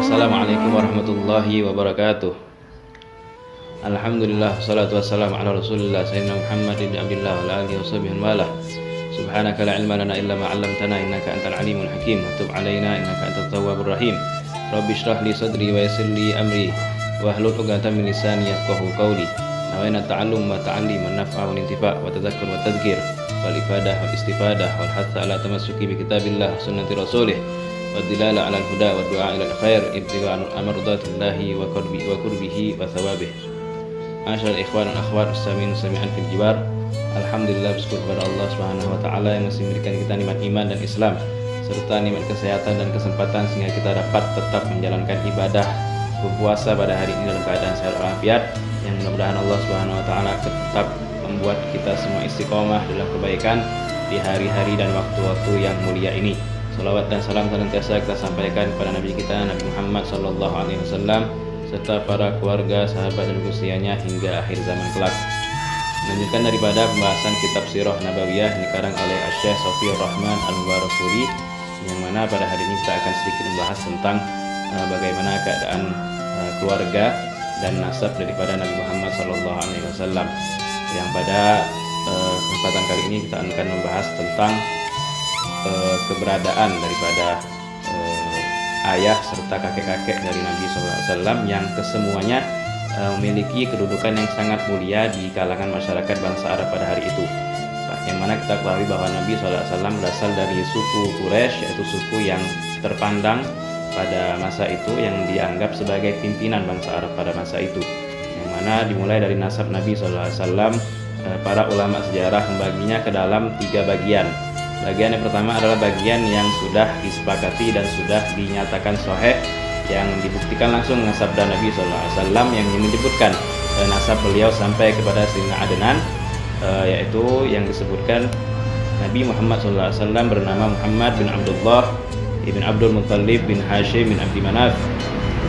Assalamualaikum warahmatullahi wabarakatuh. Alhamdulillah, salatu wassalamu ala rasulillah sayyidina Muhammad ibn Abdillah wa ala alihi wa sahbihi wa ala. Subhanaka la ilma lana illa ma 'allamtana innaka antal alimul hakim wa tub 'alaina innaka antat tawwabur rahim. Rabbi shrah li sadri wa yassir li amri wahlul 'uqdatam min lisani yafqahu qawli. Nawaina ta'allum wa ta'allim wa naf'a wal intifa' wa tadhakkur wa tadhkir wal ifadah wal istifadah wal hatha ala tamassuki bi kitabillah sunnati rasulih wa dilala ala al-huda wa du'a ila al-khair ibtigha' amradatillahi wa qurbihi wa thawabih. Masyaallah ikhwan dan akhwat muslimin sami'an fil jiwar. Alhamdulillah, bersyukur kepada Allah Subhanahu wa taala yang masih memberikan kita nikmat iman dan Islam serta nikmat kesehatan dan kesempatan sehingga kita dapat tetap menjalankan ibadah berpuasa pada hari ini dalam keadaan sehat walafiat, yang mudah-mudahan Allah Subhanahu wa taala tetap membuat kita semua istiqomah dalam kebaikan di hari-hari dan waktu-waktu yang mulia ini. Salawat dan salam senantiasa kita sampaikan kepada Nabi kita Nabi Muhammad sallallahu alaihi wasallam serta para keluarga, sahabat dan usianya hingga akhir zaman kelak. Melanjutkan daripada pembahasan kitab Sirah Nabawiyah yang dikarang oleh Syekh Safiyur Rahman Al-Mubarakfuri, yang mana pada hari ini kita akan sedikit membahas tentang bagaimana keadaan keluarga dan nasab daripada Nabi Muhammad sallallahu alaihi wasallam. Yang pada kesempatan kali ini kita akan membahas tentang keberadaan daripada ayah serta kakek-kakek dari Nabi SAW yang kesemuanya memiliki kedudukan yang sangat mulia di kalangan masyarakat bangsa Arab pada hari itu. Yang mana kita ketahui bahwa Nabi SAW berasal dari suku Quraisy, yaitu suku yang terpandang pada masa itu, yang dianggap sebagai pimpinan bangsa Arab pada masa itu. Yang mana dimulai dari nasab Nabi SAW, para ulama sejarah membaginya ke dalam 3 bagian. Bagian yang pertama adalah bagian yang sudah disepakati dan sudah dinyatakan sahih, yang dibuktikan langsung dengan sabda Nabi SAW yang menyebutkan nasab beliau sampai kepada Sayyidina Adnan, yaitu yang disebutkan Nabi Muhammad SAW bernama Muhammad bin Abdullah ibn Abdul Muttalib bin Hashim bin Abdi Manaf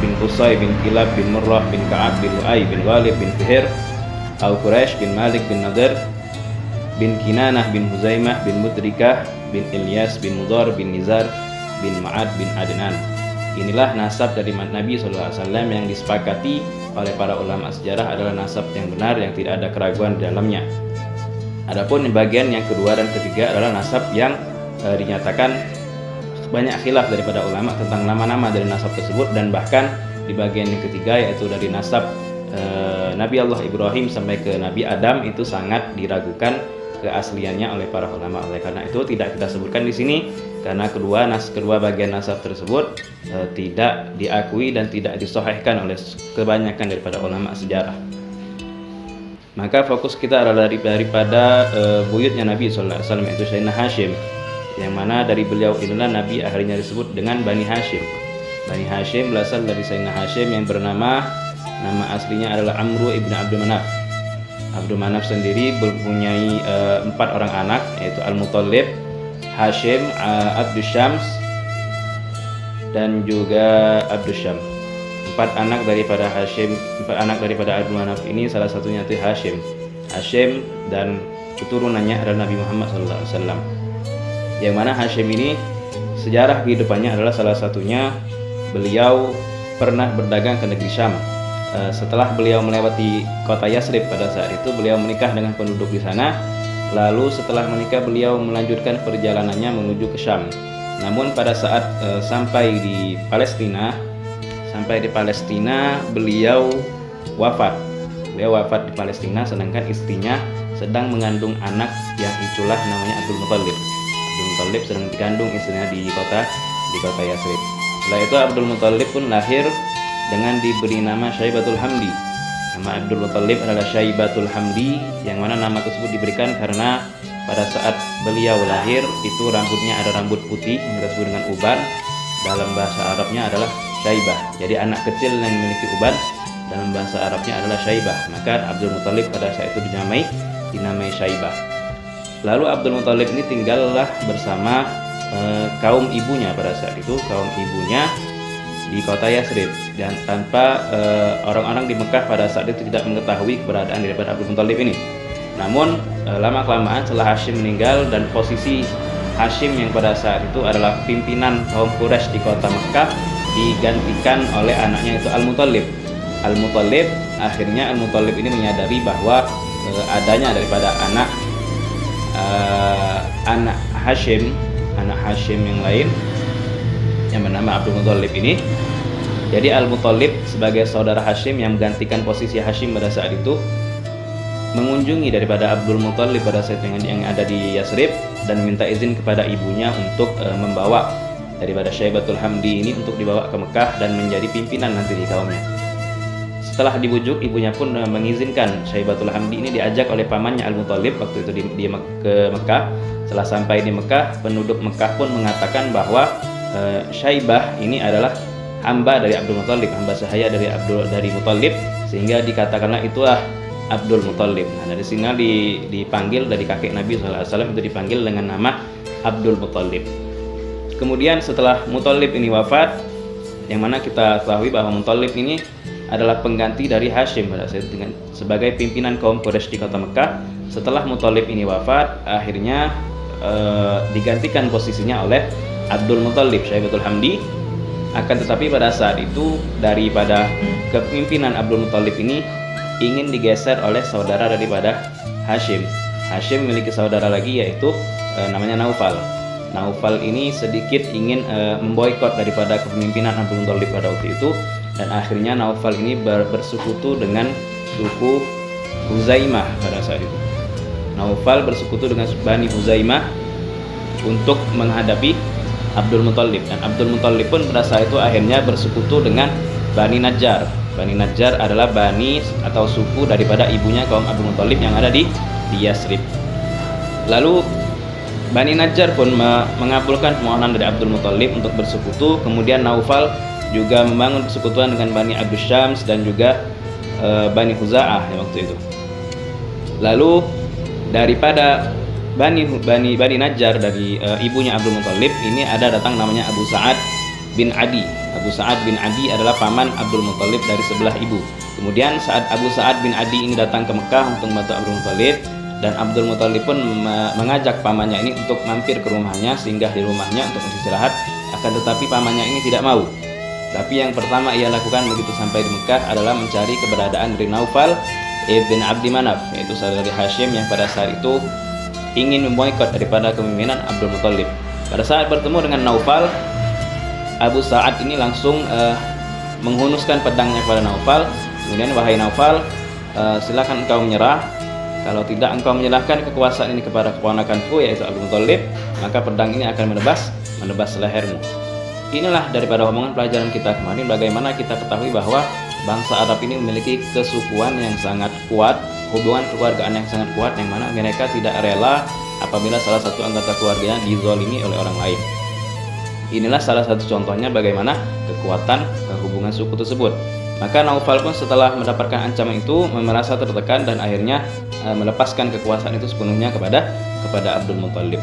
bin Qusay bin Kilab bin Murrah bin Ka'ab bin Lu'ay bin Walid bin Fihir Al-Quraisy bin Malik bin Nadir bin Kinanah bin Huzaimah bin Mudrikah bin Ilyas bin Mudar bin Nizar bin Ma'ad bin Adnan. Inilah nasab dari Nabi SAW yang disepakati oleh para ulama sejarah adalah nasab yang benar, yang tidak ada keraguan di dalamnya. Adapun bagian yang kedua dan ketiga adalah nasab yang dinyatakan banyak khilaf daripada ulama tentang nama-nama dari nasab tersebut, dan bahkan di bagian yang ketiga yaitu dari nasab Nabi Allah Ibrahim sampai ke Nabi Adam itu sangat diragukan keasliannya oleh para ulama. Oleh karena itu tidak kita sebutkan di sini karena kedua bagian nasab tersebut tidak diakui dan tidak disahihkan oleh kebanyakan daripada ulama sejarah. Maka fokus kita adalah daripada buyutnya Nabi sallallahu alaihi wasallam, yaitu Sayyidina Hashim, yang mana dari beliau inilah Nabi akhirnya disebut dengan Bani Hashim. Bani Hashim berasal dari Sayyidina Hashim yang nama aslinya adalah Amru ibn Abdul Manaf. Abdul Manaf sendiri mempunyai 4 orang anak, yaitu Al-Muttalib, Hashim, Abdus Syams, dan juga Abdus Syam. 4 anak daripada Abdul Manaf ini salah satunya itu Hashim, dan keturunannya adalah Nabi Muhammad SAW. Yang mana Hashim ini sejarah kehidupannya adalah salah satunya beliau pernah berdagang ke negeri Syam. Setelah beliau melewati kota Yasrib pada saat itu, beliau menikah dengan penduduk di sana. Lalu setelah menikah beliau melanjutkan perjalanannya menuju ke Syam. Namun pada saat sampai di Palestina beliau wafat. Beliau wafat di Palestina sedangkan istrinya sedang mengandung anak yang itulah namanya Abdul Muttalib. Abdul Muttalib sedang dikandung istrinya di kota Yasrib. Setelah itu Abdul Muttalib pun lahir dengan diberi nama Syaibatul Hamdi. Nama Abdul Muttalib adalah Syaibatul Hamdi, yang mana nama tersebut diberikan karena pada saat beliau lahir itu rambutnya ada rambut putih yang disebut dengan uban. Dalam bahasa Arabnya adalah Syaibah. Jadi anak kecil yang memiliki uban dalam bahasa Arabnya adalah Syaibah. Maka Abdul Muttalib pada saat itu dinamai Syaibah. Lalu Abdul Muttalib ini tinggallah bersama kaum ibunya pada saat itu, di kota Yasrib, dan tanpa orang-orang di Mekah pada saat itu tidak mengetahui keberadaan daripada Abdul Muttalib ini. Namun lama-kelamaan setelah Hashim meninggal dan posisi Hashim yang pada saat itu adalah pimpinan kaum Quraisy di kota Mekah, digantikan oleh anaknya itu Al-Muthalib. Al-Muthalib akhirnya Al-Muthalib ini menyadari bahwa adanya daripada anak Hashim yang lain yang bernama Abdul Muthalib ini. Jadi Al-Muthalib sebagai saudara Hashim yang menggantikan posisi Hashim pada saat itu mengunjungi daripada Abdul Muthalib pada saat yang ada di Yasrib dan minta izin kepada ibunya untuk membawa daripada Syaibatul Hamdi ini untuk dibawa ke Mekah dan menjadi pimpinan nanti di kaumnya. Setelah dibujuk, ibunya pun mengizinkan Syaibatul Hamdi ini diajak oleh pamannya Al-Muthalib waktu itu ke Mekah. Setelah sampai di Mekah, penduduk Mekah pun mengatakan bahwa Syaibah ini adalah hamba dari Abdul Muthalib, hamba sahaya dari Muthalib, sehingga dikatakanlah itulah Abdul Muthalib. Nah, dari sini dipanggil dari kakek Nabi SAW itu dipanggil dengan nama Abdul Muthalib. Kemudian setelah Muthalib ini wafat, yang mana kita ketahui bahwa Muthalib ini adalah pengganti dari Hashim sebagai pimpinan kaum Quraisy di kota Mekah. Setelah Muthalib ini wafat, akhirnya digantikan posisinya oleh Abdul Muthalib, Syaibatul Hamdi. Akan tetapi pada saat itu daripada kepemimpinan Abdul Muthalib ini ingin digeser oleh saudara daripada Hashim. Hashim memiliki saudara lagi yaitu namanya Naufal. Naufal ini sedikit ingin memboikot daripada kepemimpinan Abdul Muthalib pada waktu itu, dan akhirnya Naufal ini bersekutu dengan suku Huzaimah pada saat itu. Naufal bersekutu dengan Bani Huzaimah untuk menghadapi Abdul Muthalib, dan Abdul Muthalib pun pada saat itu akhirnya bersekutu dengan Bani Najjar. Bani Najjar adalah bani atau suku daripada ibunya kaum Abdul Muthalib yang ada di Yasrib. Lalu Bani Najjar pun mengabulkan permohonan dari Abdul Muthalib untuk bersekutu. Kemudian Naufal juga membangun persekutuan dengan Bani Abdus Syams dan juga Bani Khuza'ah waktu itu. Lalu daripada Bani Najjar dari ibunya Abdul Muthalib ini ada datang namanya Abu Sa'ad bin Adi. Abu Sa'ad bin Adi adalah paman Abdul Muthalib dari sebelah ibu. Kemudian saat Abu Sa'ad bin Adi ini datang ke Mekah untuk membantu Abdul Muthalib, dan Abdul Muthalib pun mengajak pamannya ini untuk mampir ke rumahnya, singgah di rumahnya untuk beristirahat. Akan tetapi pamannya ini tidak mau. Tapi yang pertama ia lakukan begitu sampai di Mekah adalah mencari keberadaan dari Naufal ibn Abdi Manaf, yaitu saudara Hashim yang pada saat itu ingin memboikot daripada kepemimpinan Abdul Muthalib. Pada saat bertemu dengan Naufal, Abu Sa'ad ini langsung menghunuskan pedangnya kepada Naufal. Kemudian, wahai Naufal, silakan engkau menyerah. Kalau tidak engkau menyerahkan kekuasaan ini kepada keponakanku yaitu Abdul Muthalib, maka pedang ini akan menebas lehermu. Inilah daripada omongan pelajaran kita kemarin, bagaimana kita ketahui bahwa bangsa Arab ini memiliki kesukuan yang sangat kuat, hubungan kekeluargaan yang sangat kuat, yang mana mereka tidak rela apabila salah satu anggota keluarganya dizalimi oleh orang lain. Inilah salah satu contohnya bagaimana kekuatan hubungan suku tersebut. Maka Naufal pun setelah mendapatkan ancaman itu merasa tertekan dan akhirnya melepaskan kekuasaan itu sepenuhnya kepada Abdul Muthalib.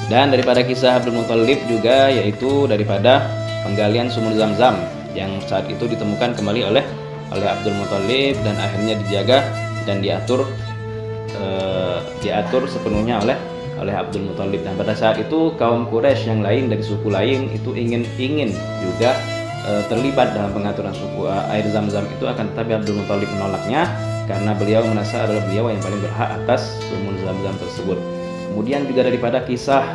Dan daripada kisah Abdul Muthalib juga yaitu daripada penggalian sumur Zam-Zam yang saat itu ditemukan kembali oleh Abdul Muthalib dan akhirnya dijaga dan diatur sepenuhnya oleh Abdul Muthalib. Dan pada saat itu kaum Quraisy yang lain dari suku lain itu ingin juga terlibat dalam pengaturan suku air Zam-Zam itu, akan tetapi Abdul Muthalib menolaknya karena beliau merasa adalah beliau yang paling berhak atas sumur Zam-Zam tersebut. Kemudian juga daripada kisah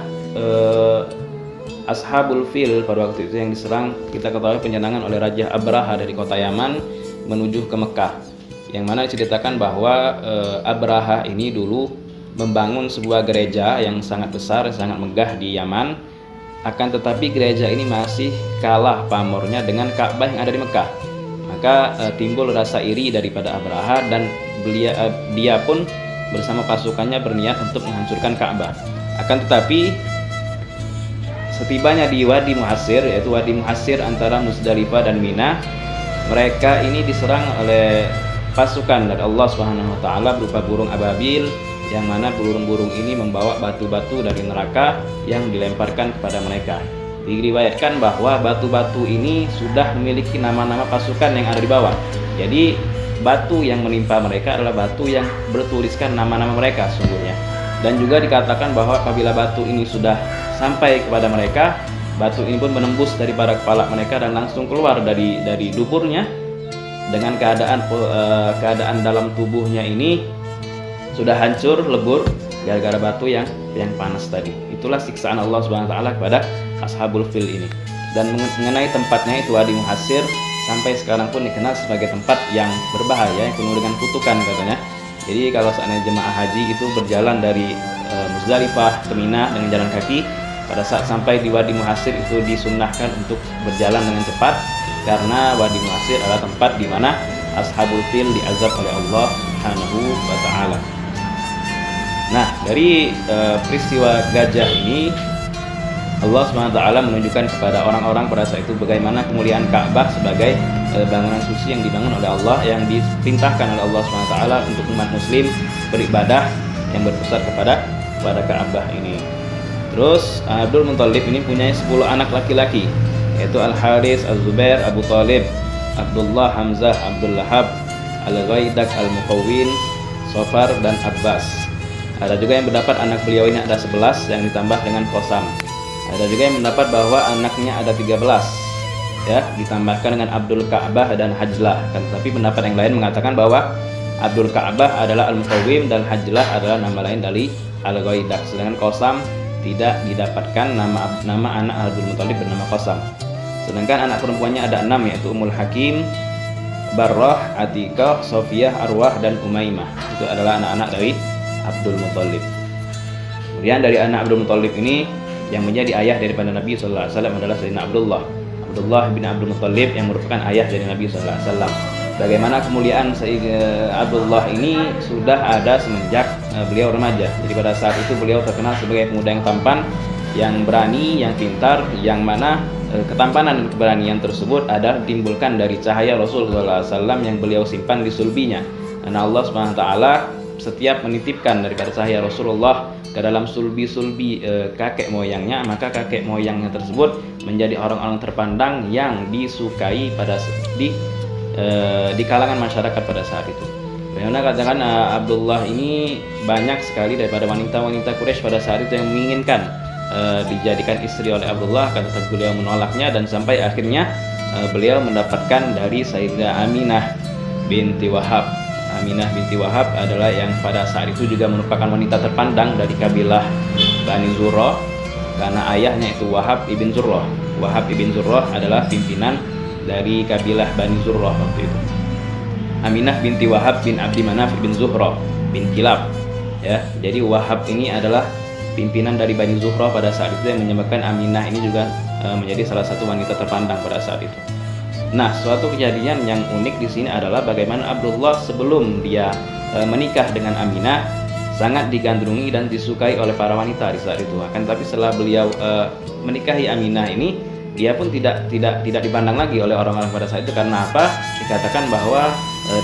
Ashabul Fil pada waktu itu yang diserang, kita ketahui penyerangan oleh Raja Abraha dari kota Yaman menuju ke Mekah, yang mana diceritakan bahwa Abraha ini dulu membangun sebuah gereja yang sangat besar, sangat megah di Yaman. Akan tetapi gereja ini masih kalah pamornya dengan Ka'bah yang ada di Mekah. Maka timbul rasa iri daripada Abraha dan dia pun bersama pasukannya berniat untuk menghancurkan Ka'bah. Akan tetapi setibanya di Wadi Muhassir, yaitu Wadi Muhassir antara Musdalifah dan Mina, mereka ini diserang oleh pasukan dari Allah Subhanahu wa taala berupa burung ababil, yang mana burung-burung ini membawa batu-batu dari neraka yang dilemparkan kepada mereka. Diriwayatkan bahwa batu-batu ini sudah memiliki nama-nama pasukan yang ada di bawah. Jadi batu yang menimpa mereka adalah batu yang bertuliskan nama-nama mereka sungguhnya. Dan juga dikatakan bahwa apabila batu ini sudah sampai kepada mereka, batu ini pun menembus daripada kepala mereka dan langsung keluar dari duburnya, dengan keadaan dalam tubuhnya ini sudah hancur lebur gara-gara batu yang panas tadi. Itulah siksaan Allah Subhanahu wa taala kepada ashabul fil ini. Dan mengenai tempatnya itu Wadi Muhassir, sampai sekarang pun dikenal sebagai tempat yang berbahaya, yang penuh dengan kutukan katanya. Jadi kalau seandainya jemaah haji itu berjalan dari Muzdalifah ke Mina dengan jalan kaki, pada saat sampai di Wadi Muhassir itu disunnahkan untuk berjalan dengan cepat, karena Wadi Muhassir adalah tempat di mana ashabul fil diazab oleh Allah Subhanahu wa taala. Nah, dari peristiwa gajah ini Allah SWT menunjukkan kepada orang-orang pada saat itu bagaimana kemuliaan Ka'bah sebagai bangunan suci yang dibangun oleh Allah, yang diperintahkan oleh Allah SWT untuk umat muslim beribadah yang berpusat kepada Ka'bah ini. Terus Abdul Muthalib ini punya 10 anak laki-laki, yaitu Al-Haris, Al-Zubair, Abu Talib, Abdullah, Hamzah, Abdul Lahab, Al-Ghaidak, Al-Muqawwin, Sofar, dan Abbas. Ada juga yang mendapat anak beliau ini ada 11 yang ditambah dengan Qasam. Ada juga yang mendapat bahwa anaknya ada 13, ya, ditambahkan dengan Abdul Ka'bah dan Hajlah. Tapi pendapat yang lain mengatakan bahwa Abdul Ka'bah adalah Al-Muqawwim dan Hajlah adalah nama lain dari Al-Ghaidak. Sedangkan Qasam tidak didapatkan nama anak Abdul Muthalib bernama Qasam. Sedangkan anak perempuannya ada 6, yaitu Ummul Hakim, Barrah, Atiqah, Sofiyah, Arwah, dan Umaymah. Itu adalah anak-anak dari Abdul Muthalib. Kemudian dari anak Abdul Muthalib ini yang menjadi ayah daripada Nabi SAW adalah Sayyidina Abdullah bin Abdul Muthalib, yang merupakan ayah dari Nabi SAW. Bagaimana kemuliaan Sayyidina Abdullah ini sudah ada semenjak beliau remaja. Jadi pada saat itu beliau terkenal sebagai pemuda yang tampan, yang berani, yang pintar, yang mana ketampanan dan keberanian tersebut adalah ditimbulkan dari cahaya Rasulullah SAW yang beliau simpan di sulbinya. Karena Allah SWT setiap menitipkan daripada cahaya Rasulullah ke dalam sulbi-sulbi kakek moyangnya, maka kakek moyangnya tersebut menjadi orang-orang terpandang yang disukai di kalangan masyarakat pada saat itu. Bagaimana katakan Abdullah ini banyak sekali daripada wanita-wanita Quraisy pada saat itu yang menginginkan dijadikan istri oleh Abdullah, tetapi beliau menolaknya, dan sampai akhirnya beliau mendapatkan dari Sayyidah Aminah binti Wahab. Aminah binti Wahab adalah yang pada saat itu juga merupakan wanita terpandang dari kabilah Bani Zurrah, karena ayahnya itu Wahab ibn Zurrah. Wahab ibn Zurrah adalah pimpinan dari kabilah Bani Zurrah waktu itu. Aminah binti Wahab bin Abdi Manaf bin Zuhrah bin Kilab, ya. Jadi Wahab ini adalah pimpinan dari Bani Zuhrah pada saat itu, yang menyebabkan Aminah ini juga menjadi salah satu wanita terpandang pada saat itu. Nah, suatu kejadian yang unik di sini adalah bagaimana Abdullah sebelum dia menikah dengan Aminah sangat digandrungi dan disukai oleh para wanita di saat itu. Akan tetapi setelah beliau menikahi Aminah ini, dia pun tidak dipandang lagi oleh orang-orang pada saat itu. Karena apa? Dikatakan bahwa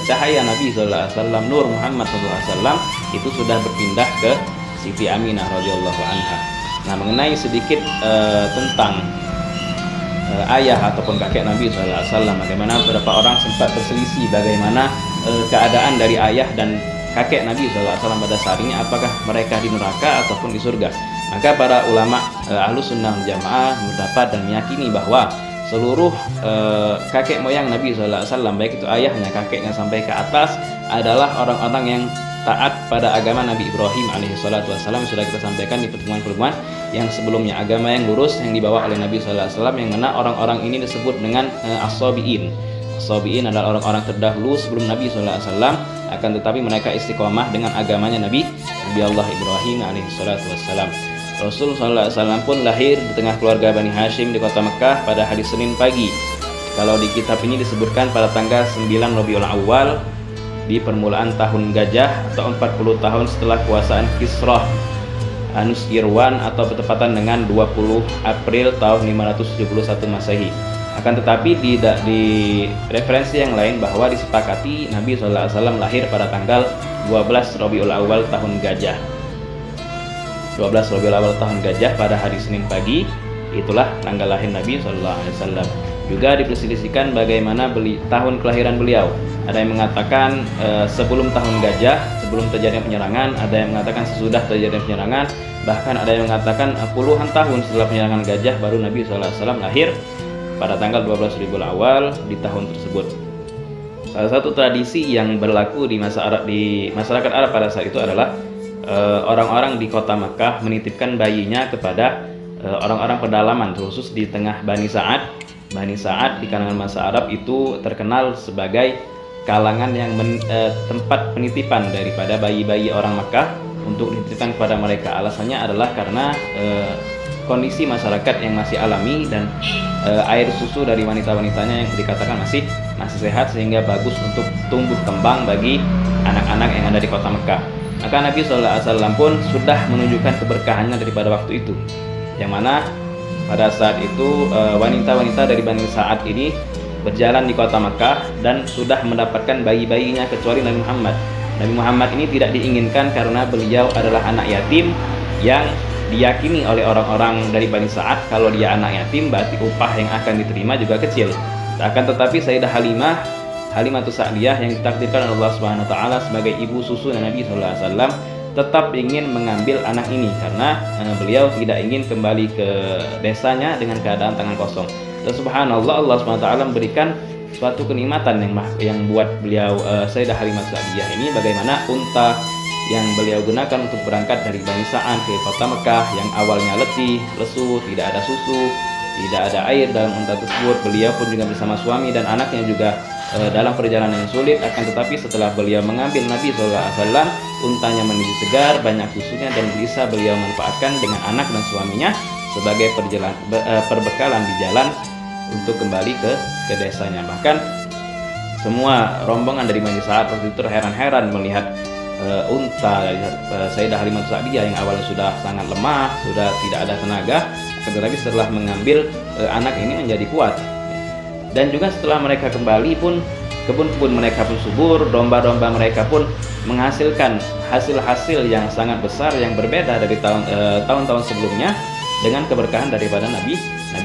cahaya Nabi SAW, Nur Muhammad SAW itu sudah berpindah ke Siti Aminah radhiyallahu anha. Nah, mengenai sedikit tentang ayah ataupun kakek Nabi SAW, bagaimana beberapa orang sempat berselisih bagaimana keadaan dari ayah dan kakek Nabi SAW pada saat ini, apakah mereka di neraka ataupun di surga. Maka para ulama Ahlus Sunnah wal Jamaah mendapat dan meyakini bahwa seluruh kakek moyang Nabi SAW, baik itu ayahnya, kakeknya sampai ke atas, adalah orang-orang yang taat pada agama Nabi Ibrahim alaihissalatu wassalam. Sudah kita sampaikan di pertemuan-pertemuan yang sebelumnya, agama yang lurus yang dibawa oleh Nabi SAW, yang mana orang-orang ini disebut dengan as-sabiin. As-sabiin adalah orang-orang terdahulu sebelum Nabi SAW, akan tetapi mereka istiqomah dengan agamanya Nabi Allah Ibrahim alaihissalatu wassalam. Rasul SAW pun lahir di tengah keluarga Bani Hashim di kota Mekah pada hari Senin pagi. Kalau di kitab ini disebutkan pada tanggal 9 Rabiul Awal di permulaan tahun gajah, atau 40 tahun setelah kuasaan Kisrah Anushirwan, atau bertepatan dengan 20 April tahun 571 Masehi. Akan tetapi di referensi yang lain bahwa disepakati Nabi SAW lahir pada tanggal 12 Rabiul Awal tahun gajah. 12 Rabiul Awal tahun gajah pada hari Senin pagi, itulah tanggal lahir Nabi SAW. Juga diperselisihkan bagaimana tahun kelahiran beliau. Ada yang mengatakan sebelum tahun gajah, sebelum terjadi penyerangan. Ada yang mengatakan sesudah terjadi penyerangan. Bahkan ada yang mengatakan puluhan tahun setelah penyerangan gajah baru Nabi SAW lahir pada tanggal 12 Rabiul Awal di tahun tersebut. Salah satu tradisi yang berlaku di masyarakat Arab pada saat itu adalah orang-orang di kota Makkah menitipkan bayinya kepada orang-orang pedalaman, khusus di tengah Bani Sa'ad. Bani Sa'ad di kalangan masa Arab itu terkenal sebagai kalangan yang tempat penitipan daripada bayi-bayi orang Makkah untuk dititipkan kepada mereka. Alasannya adalah karena kondisi masyarakat yang masih alami dan air susu dari wanita-wanitanya yang dikatakan masih sehat, sehingga bagus untuk tumbuh kembang bagi anak-anak yang ada di kota Mekah. Maka Nabi SAW pun sudah menunjukkan keberkahannya daripada waktu itu, yang mana pada saat itu wanita-wanita dari Bani Sa'ad ini berjalan di kota Mekah dan sudah mendapatkan bayi-bayinya, kecuali Nabi Muhammad. Nabi Muhammad ini tidak diinginkan karena beliau adalah anak yatim yang diyakini oleh orang-orang dari Bani Sa'ad kalau dia anak yatim berarti upah yang akan diterima juga kecil. Akan tetapi Sayyidah Halimatus Sa'diyah yang ditakdirkan oleh Allah Subhanahu wa taala sebagai ibu susu Nabi sallallahu alaihi wasallam tetap ingin mengambil anak ini karena beliau tidak ingin kembali ke desanya dengan keadaan tangan kosong. Dan subhanallah, Allah Subhanahu wa taala memberikan suatu kenikmatan yang buat beliau Sayyidah Halimatus Sa'diyah ini, bagaimana unta yang beliau gunakan untuk berangkat dari Bani Sa'ad ke kota Mekah yang awalnya letih, lesu, tidak ada susu, tidak ada air dalam unta tersebut. Beliau pun juga bersama suami dan anaknya juga dalam perjalanan yang sulit. Akan tetapi setelah beliau mengambil Nabi SAW, untanya menjadi segar, banyak susunya, dan bisa beliau manfaatkan dengan anak dan suaminya sebagai perbekalan di jalan untuk kembali ke desanya. Bahkan semua rombongan dari Bani Sa'ad waktu itu terheran-heran melihat unta Sayyidah Halimatus Sa'diyah yang awalnya sudah sangat lemah, sudah tidak ada tenaga, tetapi setelah mengambil anak ini menjadi kuat. Dan juga setelah mereka kembali pun kebun-kebun mereka pun subur, domba-domba mereka pun menghasilkan hasil-hasil yang sangat besar yang berbeda dari tahun-tahun sebelumnya dengan keberkahan daripada Nabi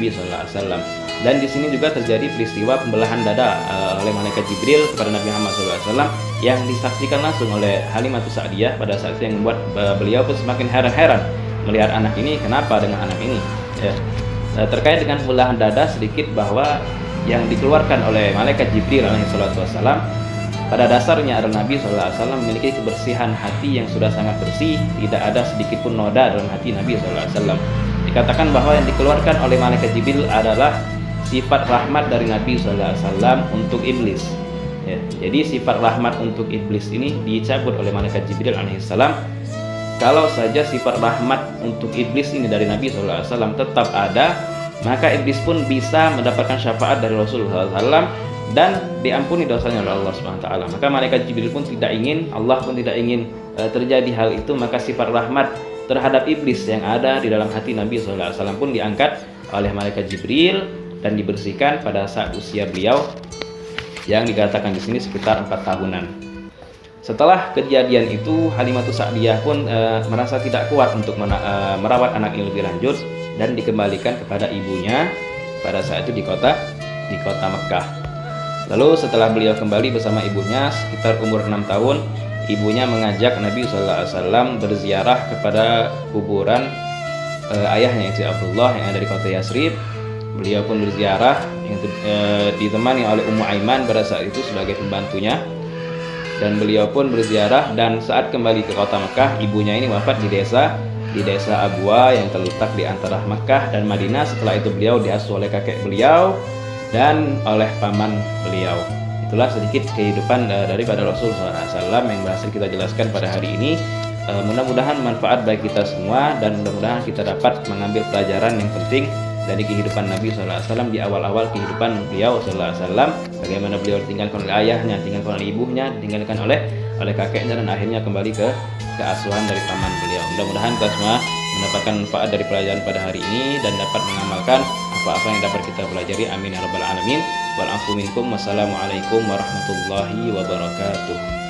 SAW. Dan di sini juga terjadi peristiwa pembelahan dada oleh malaikat Jibril kepada Nabi Muhammad SAW yang disaksikan langsung oleh Halimatus Sa'diyah pada saat itu, yang membuat beliau pun semakin heran-heran melihat anak ini, kenapa dengan anak ini. Terkait dengan pembelahan dada, sedikit bahwa yang dikeluarkan oleh malaikat Jibril alaihissalam pada dasarnya adalah Nabi SAW memiliki kebersihan hati yang sudah sangat bersih, tidak ada sedikit pun noda dalam hati Nabi SAW. Dikatakan bahwa yang dikeluarkan oleh malaikat Jibril adalah sifat rahmat dari Nabi SAW untuk iblis. Jadi sifat rahmat untuk iblis ini dicabut oleh malaikat Jibril alaihissalam. Kalau saja sifat rahmat untuk iblis ini dari Nabi SAW tetap ada, maka iblis pun bisa mendapatkan syafaat dari Rasulullah SAW dan diampuni dosanya oleh Allah SWT. Maka malaikat Jibril pun tidak ingin, Allah pun tidak ingin terjadi hal itu. Maka sifat rahmat terhadap iblis yang ada di dalam hati Nabi SAW pun diangkat oleh malaikat Jibril dan dibersihkan pada saat usia beliau yang dikatakan di sini sekitar 4 tahunan. Setelah kejadian itu, Halimatus Sa'diyah pun merasa tidak kuat untuk merawat anak ini lebih lanjut dan dikembalikan kepada ibunya pada saat itu di kota Mekah. Lalu setelah beliau kembali bersama ibunya sekitar umur 6 tahun, ibunya mengajak Nabi SAW berziarah kepada kuburan ayahnya yaitu Abdullah yang ada di kota Yasrib. Beliau pun berziarah ditemani oleh Ummu Aiman pada saat itu sebagai pembantunya. Dan beliau pun berziarah, dan saat kembali ke kota Mekah, ibunya ini wafat di desa Abwa yang terletak di antara Mekah dan Madinah. Setelah itu beliau diasuh oleh kakek beliau dan oleh paman beliau. Itulah sedikit kehidupan daripada Rasulullah SAW yang berhasil kita jelaskan pada hari ini. Mudah-mudahan manfaat bagi kita semua, dan mudah-mudahan kita dapat mengambil pelajaran yang penting dari kehidupan Nabi SAW di awal-awal kehidupan beliau SAW, bagaimana beliau ditinggalkan oleh ayahnya, ditinggalkan oleh ibunya, ditinggalkan oleh kakeknya, dan akhirnya kembali ke asuhan dari paman beliau. Mudah-mudahan kita semua mendapatkan manfaat dari pelajaran pada hari ini dan dapat mengamalkan apa-apa yang dapat kita pelajari. Amin ya rabbal alamin. Wal afu minkum. Wassalamualaikum warahmatullahi wabarakatuh.